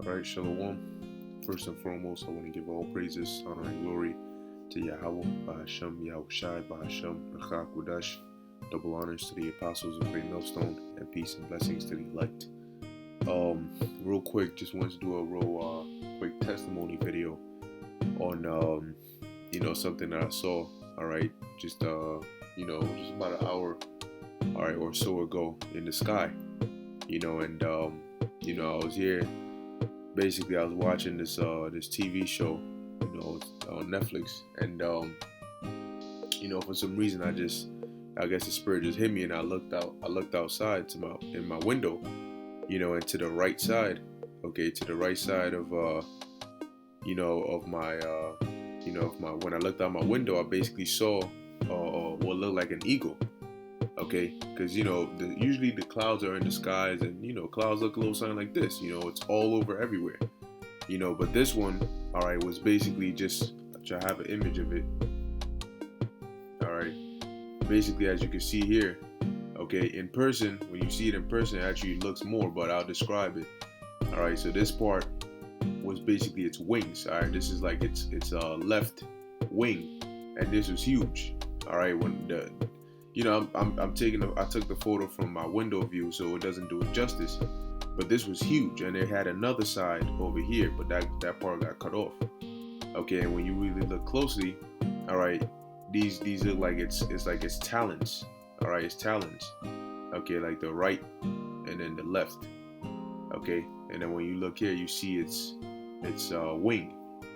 Right, Shalom. First and foremost, I want to give all praises, honor, and glory to Yahweh, Bahasham, Yahushai, Bahasham, Rachak, Wadash. Double honors to the apostles of Great Millstone, and peace and blessings to the elect. Real quick, just wanted to do a real quick testimony video on something that I saw. All right, just just about an hour, all right, or so ago in the sky. I was here. Basically, I was watching this TV show, on Netflix, and for some reason, I guess the spirit just hit me, and I looked outside in my window, and to the right side, to the right side of when I looked out my window, I basically saw what looked like an eagle. Okay, because usually the clouds are in the skies, and clouds look a little something like this. It's all over everywhere. But this one, all right, was basically just to have an image of it. All right, basically as you can see here, okay, in person, when you see it in person, it actually looks more, but I'll describe it. All right, so this part was basically its wings. All right, this is like its left wing, and this was huge. All right, when I took the photo from my window view, so it doesn't do it justice. But this was huge, and it had another side over here, but that part got cut off. Okay, and when you really look closely, all right, these look like it's like its talons. All right, its talons. Okay, like the right and then the left. Okay, and then when you look here, you see its wing.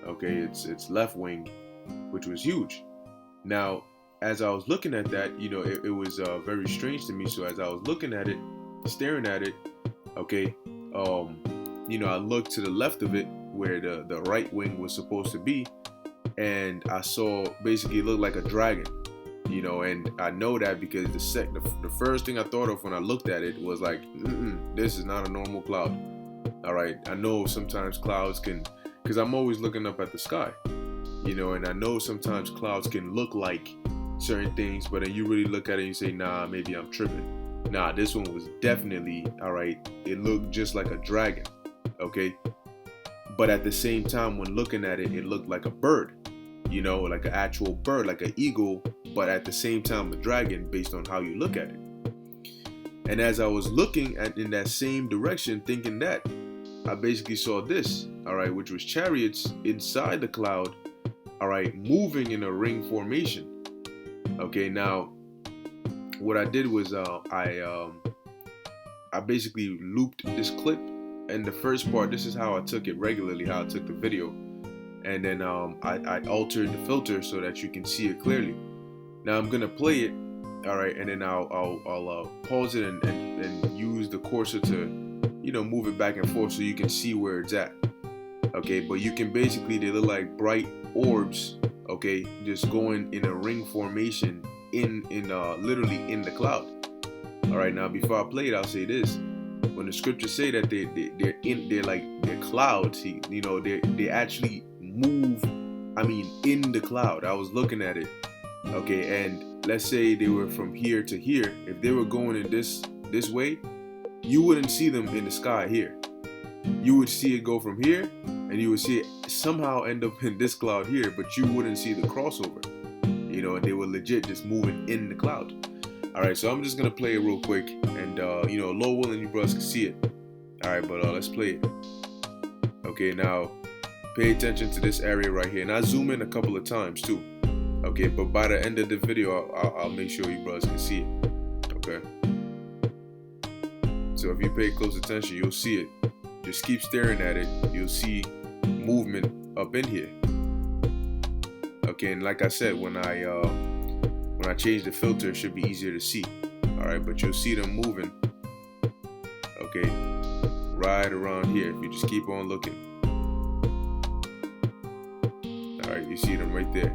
Okay, its left wing, which was huge. Now, as I was looking at that, it was very strange to me. So as I was looking at it, staring at it, okay, I looked to the left of it where the right wing was supposed to be, and I saw basically it looked like a dragon, and I know that because the first thing I thought of when I looked at it was like, this is not a normal cloud. All right, I know sometimes clouds can, because I'm always looking up at the sky, and I know sometimes clouds can look like certain things, but then you really look at it and you say, nah, maybe I'm tripping. Nah, this one was definitely, all right, it looked just like a dragon, okay? But at the same time, when looking at it, it looked like a bird, like an actual bird, like an eagle, but at the same time, a dragon based on how you look at it. And as I was looking in that same direction, thinking that, I basically saw this, all right, which was chariots inside the cloud, all right, moving in a ring formation. Okay, now what I did was I basically looped this clip, and the first part, this is how I took it regularly, how I took the video, and then I altered the filter so that you can see it clearly. Now I'm gonna play it, all right, and then I'll pause it and use the cursor to move it back and forth so you can see where it's at. Okay, but you can basically, they look like bright orbs. Okay, just going in a ring formation in literally in the cloud. All right, now before I play it, I'll say this: when the scriptures say that they're clouds, they actually move. I mean, in the cloud. I was looking at it. Okay, and let's say they were from here to here. If they were going in this way, you wouldn't see them in the sky here. You would see it go from here, and you would see it somehow end up in this cloud here, but you wouldn't see the crossover. And they were legit just moving in the cloud. All right, so I'm just gonna play it real quick, and low willing, you brothers can see it. All right, but let's play it. Okay, now pay attention to this area right here, and I zoom in a couple of times too. Okay, but by the end of the video, I'll make sure you brothers can see it. Okay. So if you pay close attention, you'll see it. Just keep staring at it. You'll see movement up in here. Okay, and like I said, when I change the filter, it should be easier to see. All right, but you'll see them moving. Okay, right around here. If you just keep on looking. All right, you see them right there.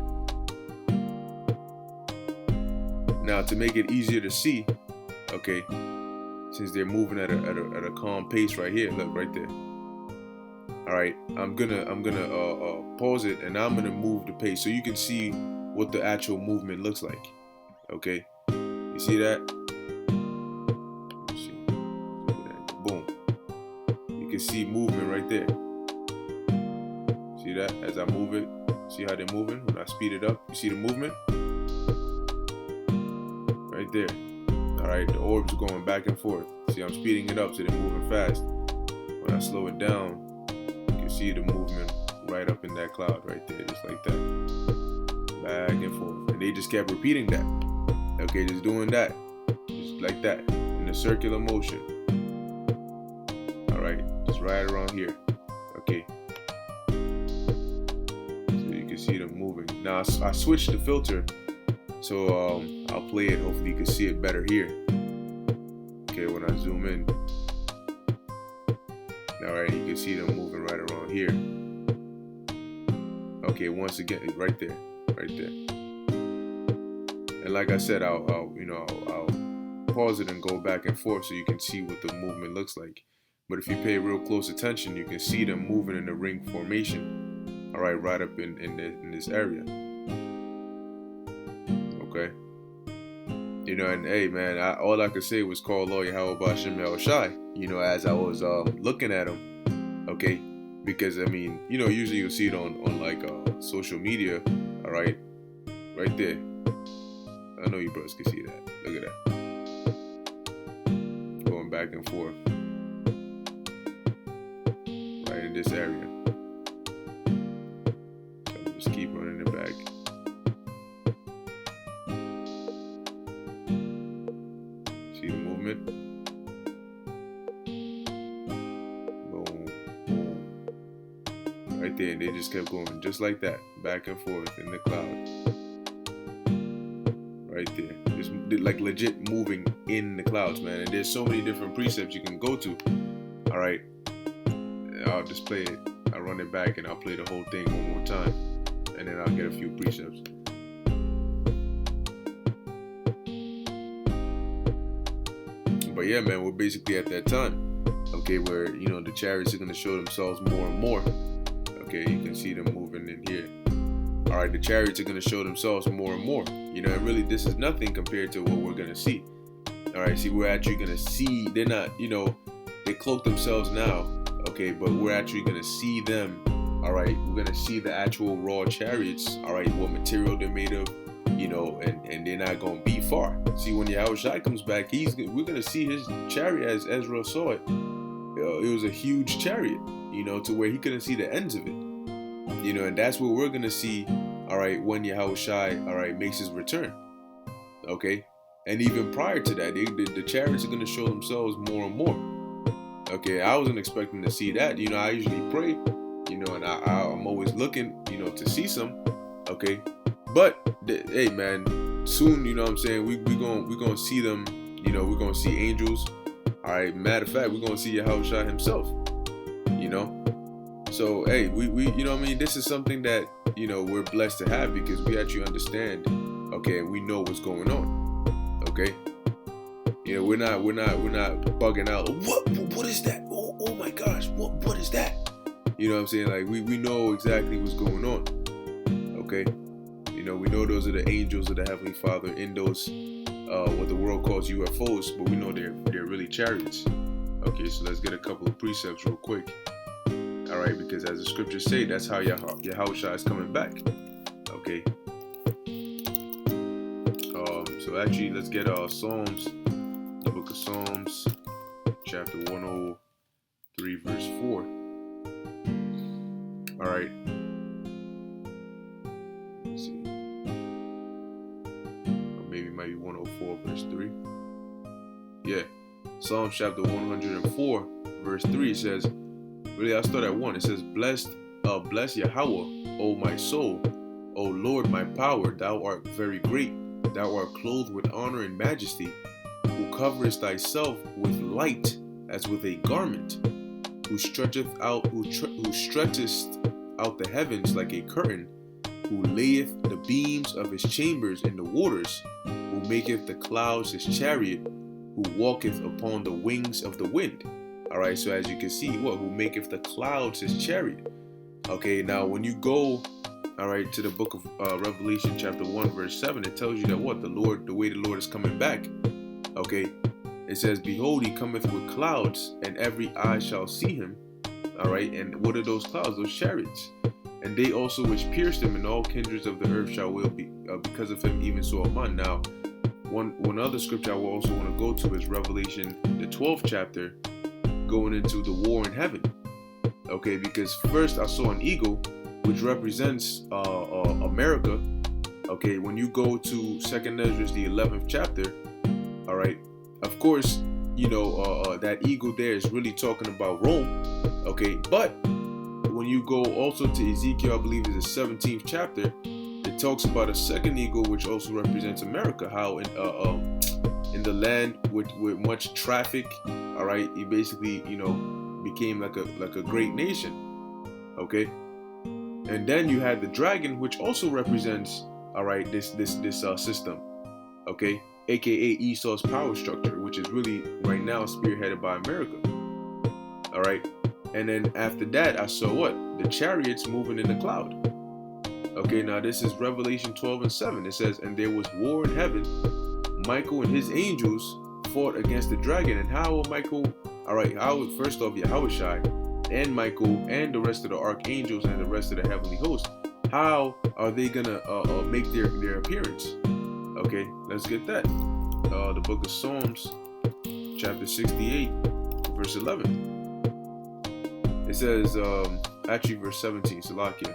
Now to make it easier to see, okay, since they're moving at a calm pace right here, look right there. All right, I'm gonna pause it, and I'm gonna move the pace so you can see what the actual movement looks like. Okay, you see that? Boom. You can see movement right there. that as I move it? See how they're moving? When I speed it up, you see the movement? Right there. Alright, the orbs are going back and forth. See, I'm speeding it up so they're moving fast. When I slow it down, you can see the movement right up in that cloud right there, just like that. Back and forth. And they just kept repeating that. Okay, just doing that. Just like that. In a circular motion. Alright, just right around here. Okay. So you can see them moving. Now I switched the filter. So I'll play it. Hopefully you can see it better here. Okay, when I zoom in. Alright, you can see them moving right around here. Okay, once again, right there. Right there. And like I said, I'll pause it and go back and forth so you can see what the movement looks like. But if you pay real close attention, you can see them moving in the ring formation. Alright, right up in this area. Okay. You know, and hey man, all I could say was call Lawyer Yahweh Bashem Yahushai, you know, as I was looking at him. Okay. Because I mean, you know, usually you'll see it on like social media. Alright. Right there. I know you brothers can see that. Look at that. Going back and forth. Right in this area. So just keep running it back. See the movement? Boom, boom. Right there. And they just kept going just like that. Back and forth in the cloud. Right there, just like legit moving in the clouds, man. And there's so many different precepts you can go to. All right, I'll just play it. I'll run it back and I'll play the whole thing one more time, and then I'll get a few precepts. But yeah, man, we're basically at that time, okay, where you know the chariots are gonna show themselves more and more. Okay, you can see them moving in here. All right, the chariots are going to show themselves more and more. You know, and really this is nothing compared to what we're going to see. All right, see, we're actually going to see, they're not, you know, they cloak themselves now, okay, but we're actually going to see them. All right, we're going to see the actual raw chariots, all right, what material they're made of, you know, and they're not going to be far. See, when Yahushua comes back, we're going to see his chariot as Ezra saw it. It was a huge chariot, you know, to where he couldn't see the ends of it. You know, and that's what we're going to see, all right, when Yahushua, all right, makes his return. Okay? And even prior to that, the chariots are going to show themselves more and more. Okay? I wasn't expecting to see that. You know, I usually pray, you know, and I'm always looking, you know, to see some. Okay? But, hey, man, soon, you know what I'm saying, we're gonna see them, you know, we're going to see angels. All right? Matter of fact, we're going to see Yahushua himself, you know? So, hey, we you know what I mean? This is something that, you know, we're blessed to have because we actually understand, okay, and we know what's going on, okay? You know, we're not bugging out. What is that? Oh my gosh, what is that? You know what I'm saying? Like, we know exactly what's going on, okay? You know, we know those are the angels of the Heavenly Father in those, what the world calls UFOs, but we know they're really chariots. Okay, so let's get a couple of precepts real quick. All right, because as the scriptures say, that's how Yahushua is coming back. Okay. So actually, let's get Psalms, the book of Psalms, chapter 103, verse 4. All right. Let's see. Or maybe it might be 104, verse 3. Yeah. Psalms chapter 104, verse 3 says, really, I'll start at 1. It says, bless Yahweh, O my soul. O Lord, my power, thou art very great. Thou art clothed with honor and majesty, who coverest thyself with light as with a garment, who stretchest out the heavens like a curtain, who layeth the beams of his chambers in the waters, who maketh the clouds his chariot, who walketh upon the wings of the wind. All right, so as you can see, who maketh the clouds his chariot. Okay, now when you go, all right, to the book of Revelation chapter 1, verse 7, it tells you that the way the Lord is coming back. Okay, it says, behold, he cometh with clouds, and every eye shall see him. All right, and what are those clouds? Those chariots. and they also which pierced him, and all kindreds of the earth shall will be because of him, even so among. Now, one other scripture I will also want to go to is Revelation, the 12th chapter, going into the war in heaven. Okay, because first I saw an eagle, which represents America. Okay, when you go to Second Ezra, the 11th chapter, all right, of course, that eagle there is really talking about Rome. Okay, but when you go also to Ezekiel, I believe is the 17th chapter, it talks about a second eagle, which also represents America. How in the land with much traffic, all right, it basically became like a great nation. Okay, and then you had the dragon, which also represents, all right, this system. Okay, aka Esau's power structure, which is really right now spearheaded by America. All right, and then after that, I saw what? The chariots moving in the cloud. Okay, now this is Revelation 12:7. It says, and there was war in heaven. Michael and his angels fought against the dragon. And how will Michael, all right, first off, Yahushai and Michael and the rest of the archangels and the rest of the heavenly host, how are they gonna make their appearance? Okay, let's get that. The book of Psalms, chapter 68, verse 11. It says, actually verse 17, Salakia.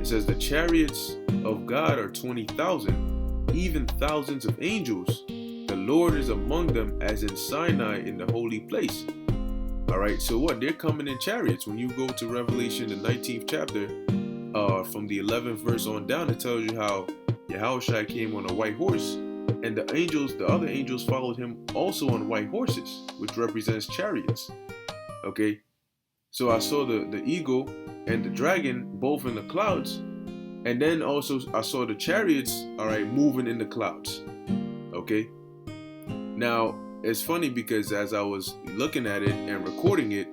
It says, the chariots of God are 20,000, even thousands of angels. The Lord is among them as in Sinai in the holy place. All right, so what? They're coming in chariots. When you go to Revelation, the 19th chapter, from the 11th verse on down, it tells you how Yahushua came on a white horse, and the other angels followed him also on white horses, which represents chariots. Okay, so I saw the eagle and the dragon both in the clouds, and then also I saw the chariots, all right, moving in the clouds. Okay, now it's funny because as I was looking at it and recording it,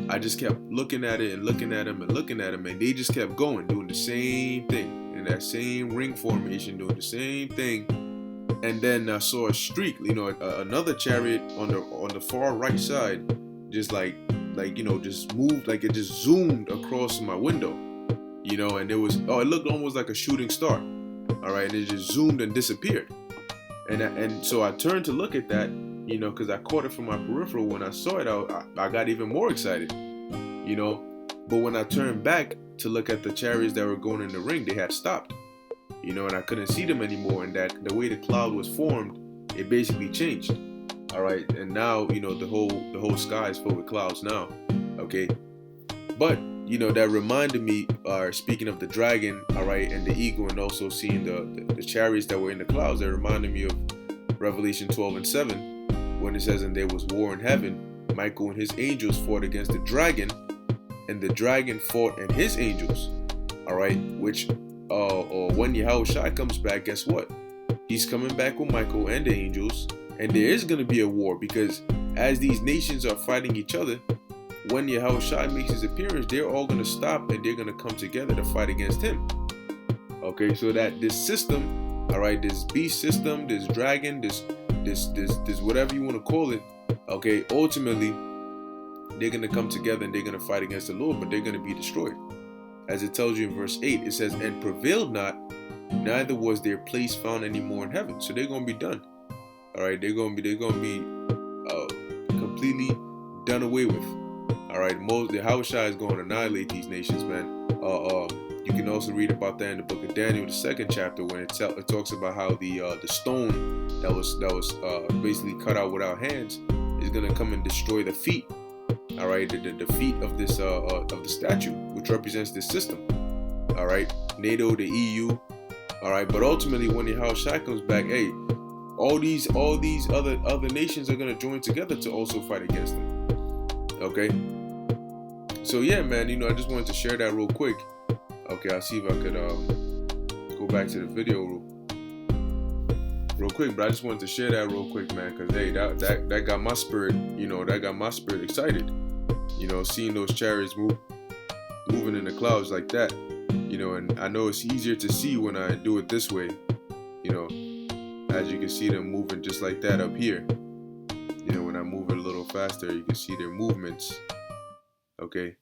I just kept looking at it and looking at them and looking at them, and they just kept going, doing the same thing in that same ring formation, doing the same thing. And then I saw a streak, another chariot on the far right side, just just moved, like it just zoomed across my window, and it looked almost like a shooting star, all right, and it just zoomed and disappeared. And so I turned to look at that, because I caught it from my peripheral. When I saw it, I got even more excited, but when I turned back to look at the chariots that were going in the ring, they had stopped, and I couldn't see them anymore, and that the way the cloud was formed, it basically changed. All right, and now the whole sky is filled with clouds now. Okay, but that reminded me, speaking of the dragon, all right, and the eagle, and also seeing the chariots that were in the clouds, that reminded me of Revelation 12:7, when it says, and there was war in heaven. Michael and his angels fought against the dragon, and the dragon fought and his angels. All right, which when Yahushua comes back, guess what? He's coming back with Michael and the angels. And there is going to be a war, because as these nations are fighting each other, when Yahushua makes his appearance, they're all going to stop and they're going to come together to fight against him. Okay, so that this system, all right, this beast system, this dragon, this whatever you want to call it, okay, ultimately, they're going to come together and they're going to fight against the Lord, but they're going to be destroyed. As it tells you in verse 8, it says, and prevailed not, neither was their place found anymore in heaven. So they're going to be done. All right, they're gonna be completely done away with. All right, the Yahushua is going to annihilate these nations, man. You can also read about that in the book of Daniel, the 2nd chapter, when it talks about how the stone that was basically cut out without hands is gonna come and destroy the feet. All right, the feet of this of the statue, which represents this system. All right, NATO, the EU. All right, but ultimately, when the Yahushua comes back, hey, all these other nations are gonna join together to also fight against them. Okay. So yeah, man, I just wanted to share that real quick. Okay, I'll see if I could go back to the video real quick, but I just wanted to share that real quick, man, because hey, that got my spirit, that got my spirit excited. Seeing those chariots moving in the clouds like that, and I know it's easier to see when I do it this way, as you can see them moving just like that up here. When I move it a little faster, you can see their movements. Okay,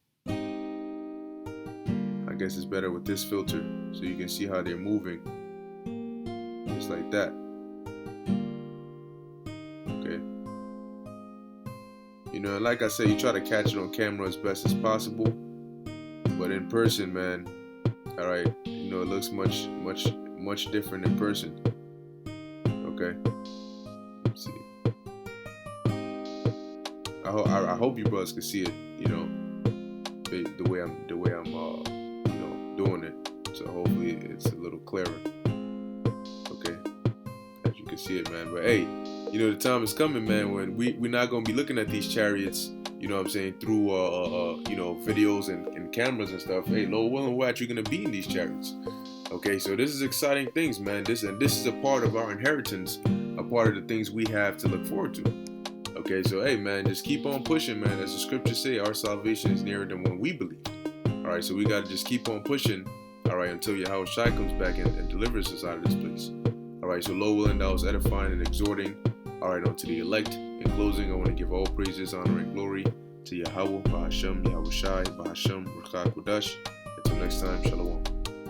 I guess it's better with this filter, so you can see how they're moving, just like that. Okay. You know, and like I said, you try to catch it on camera as best as possible, but in person, man, all right, you know, it looks much different in person. Okay. Let's see. I hope you brothers can see it, you know, the way I'm you know, doing it. So hopefully it's a little clearer. Okay, as you can see it, man. But hey, you know, the time is coming, man, when we're not gonna be looking at these chariots, you know what I'm saying, through you know, videos and cameras and stuff. Hey, Lord willing, we're actually gonna be in these chariots. Okay, so this is exciting things, man. This is a part of our inheritance, a part of the things we have to look forward to. Okay, so hey, man, just keep on pushing, man. As the scriptures say, our salvation is nearer than when we believe. All right, so we got to just keep on pushing, all right, until Yahweh Shai comes back and delivers us out of this place. All right, so Lord willing, that was edifying and exhorting, all right, unto the elect. In closing, I want to give all praises, honor, and glory to Yahweh, Bahashem, Yahweh Shai, Bahashem, Ruach HaKodesh. Until next time, Shalom.